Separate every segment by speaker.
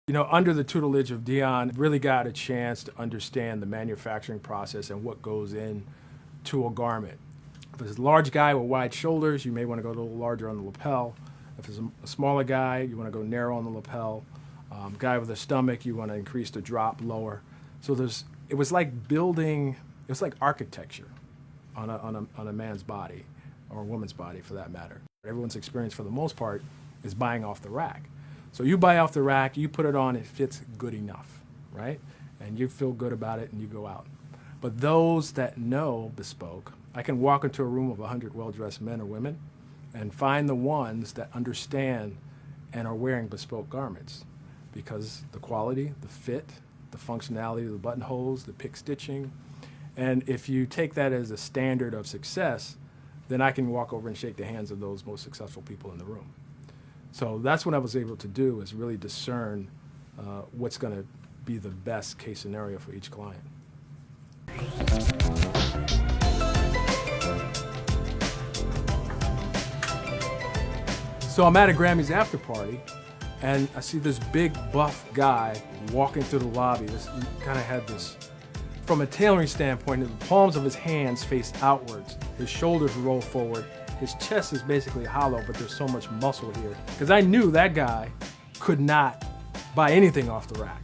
Speaker 1: You know, under the tutelage of Dion, really got a chance to understand the manufacturing process and what goes into a garment. If it's a large guy with wide shoulders, you may want to go a little larger on the lapel. If it's a smaller guy, you want to go narrow on the lapel. Guy with a stomach, you want to increase the drop lower. So it was like building, it was like architecture on a man's body, or a woman's body for that matter. Everyone's experience for the most part is buying off the rack. So you buy off the rack, you put it on, it fits good enough, right? And you feel good about it and you go out. But those that know bespoke, I can walk into a room of 100 well-dressed men or women and find the ones that understand and are wearing bespoke garments, because the quality, the fit, the functionality of the buttonholes, the pick stitching. And if you take that as a standard of success, then I can walk over and shake the hands of those most successful people in the room. So that's what I was able to do, is really discern what's going to be the best case scenario for each client. So I'm at a Grammys after party, and I see this big buff guy walking through the lobby. He kind of had this, from a tailoring standpoint, the palms of his hands face outwards, his shoulders roll forward, his chest is basically hollow, but there's so much muscle here. Because I knew that guy could not buy anything off the rack.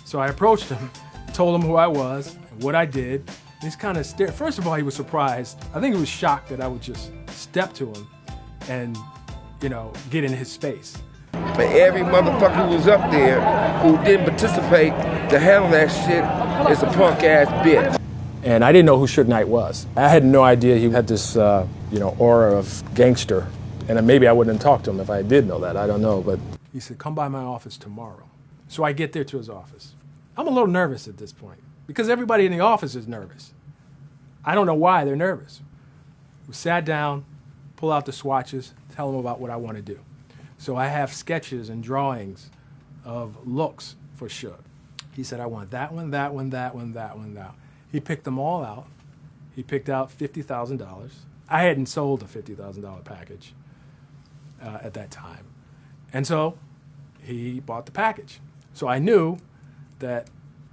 Speaker 1: So I approached him, told him who I was, and what I did. He's kind of stared. First of all, he was surprised. I think he was shocked that I would just step to him and, you know, get in his space.
Speaker 2: But every motherfucker who was up there who didn't participate to handle that shit is a punk ass bitch.
Speaker 1: And I didn't know who Suge Knight was. I had no idea he had this, aura of gangster. And maybe I wouldn't have talked to him if I did know that. I don't know. But he said, come by my office tomorrow. So I get there to his office. I'm a little nervous at this point because everybody in the office is nervous. I don't know why they're nervous. We sat down, pull out the swatches, tell them about what I want to do. So I have sketches and drawings of looks for Suge. He said, I want that one, that one, that one, that one, that one. He picked them all out. He picked out $50,000. I hadn't sold a $50,000 package at that time. And so he bought the package. So I knew that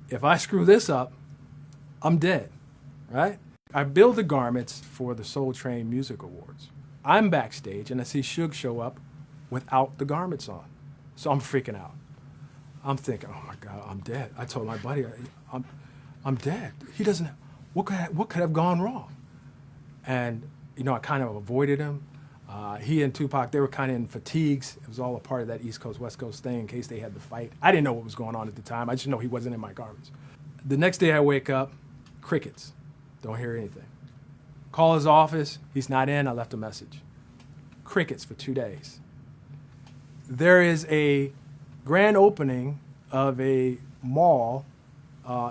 Speaker 1: if I screw this up, I'm dead, right? I build the garments for the Soul Train Music Awards. I'm backstage and I see Suge show up without the garments on. So I'm freaking out. I'm thinking, oh my God, I'm dead. I told my buddy, I'm dead. He doesn't, what could have gone wrong? And, you know, I kind of avoided him. He and Tupac, they were kind of in fatigues. It was all a part of that East Coast, West Coast thing in case they had the fight. I didn't know what was going on at the time. I just know he wasn't in my garments. The next day I wake up, crickets. Don't hear anything. Call his office, he's not in, I left a message. Crickets for 2 days. There is a grand opening of a mall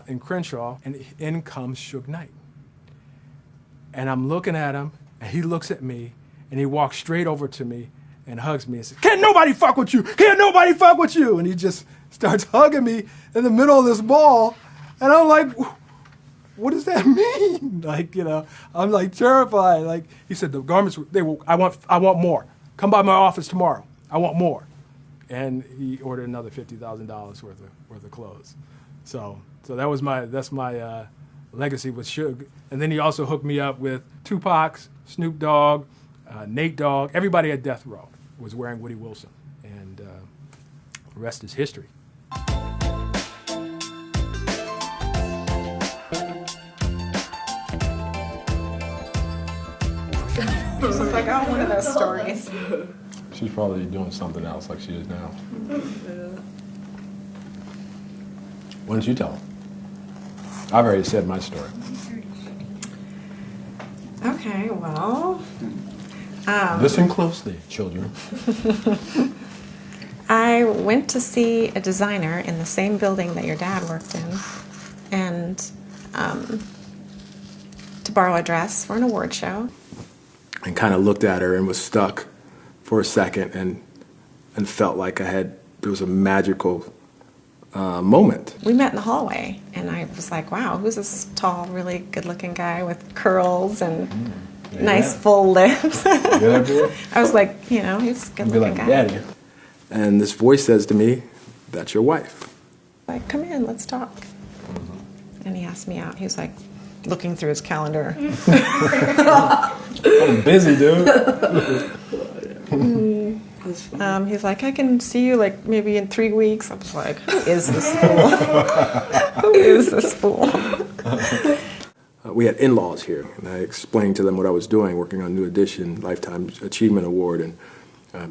Speaker 1: in Crenshaw, and in comes Suge Knight. And I'm looking at him, and he looks at me, and he walks straight over to me and hugs me and says, can't nobody fuck with you, can't nobody fuck with you. And he just starts hugging me in the middle of this mall, and I'm like, what does that mean? Like, you know, I'm like terrified. Like, he said, the garments, I want more. Come by my office tomorrow, I want more. And he ordered another $50,000 worth of clothes. So that's my legacy with Suge. And then he also hooked me up with Tupac, Snoop Dogg, Nate Dogg. Everybody at Death Row was wearing Woody Wilson. And the rest is history.
Speaker 3: This is like, oh, one of those stories.
Speaker 1: She's probably doing something else like she is now. Why don't you tell her? I've already said my story.
Speaker 3: Okay, well.
Speaker 1: Listen closely, children.
Speaker 3: I went to see a designer in the same building that your dad worked in, and to borrow a dress for an award show.
Speaker 1: And kind of looked at her and was stuck for a second and felt like there was a magical moment.
Speaker 3: We met in the hallway, and I was like, wow, who's this tall, really good-looking guy with curls and nice full lips? I was like, you know, he's a good-looking guy.
Speaker 1: Daddy. And this voice says to me, That's your wife.
Speaker 3: Like, come in, let's talk. And he asked me out. He was like looking through his calendar.
Speaker 1: I'm busy, dude.
Speaker 3: He's like, I can see you like maybe in 3 weeks. I was like, who is this fool? Who is this fool?
Speaker 1: We had in-laws here, and I explained to them what I was doing, working on New Edition, Lifetime Achievement Award, and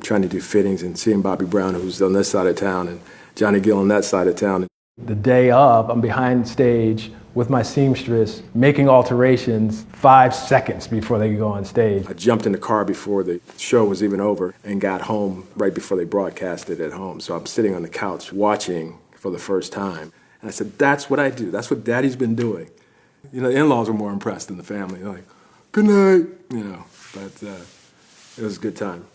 Speaker 1: trying to do fittings, and seeing Bobby Brown, who's on this side of town, and Johnny Gill on that side of town. The day of, I'm behind stage with my seamstress, making alterations 5 seconds before they go on stage. I jumped in the car before the show was even over and got home right before they broadcast it at home. So I'm sitting on the couch watching for the first time. And I said, that's what I do. That's what Daddy's been doing. You know, the in-laws were more impressed than the family. They're like, good night, you know. But it was a good time.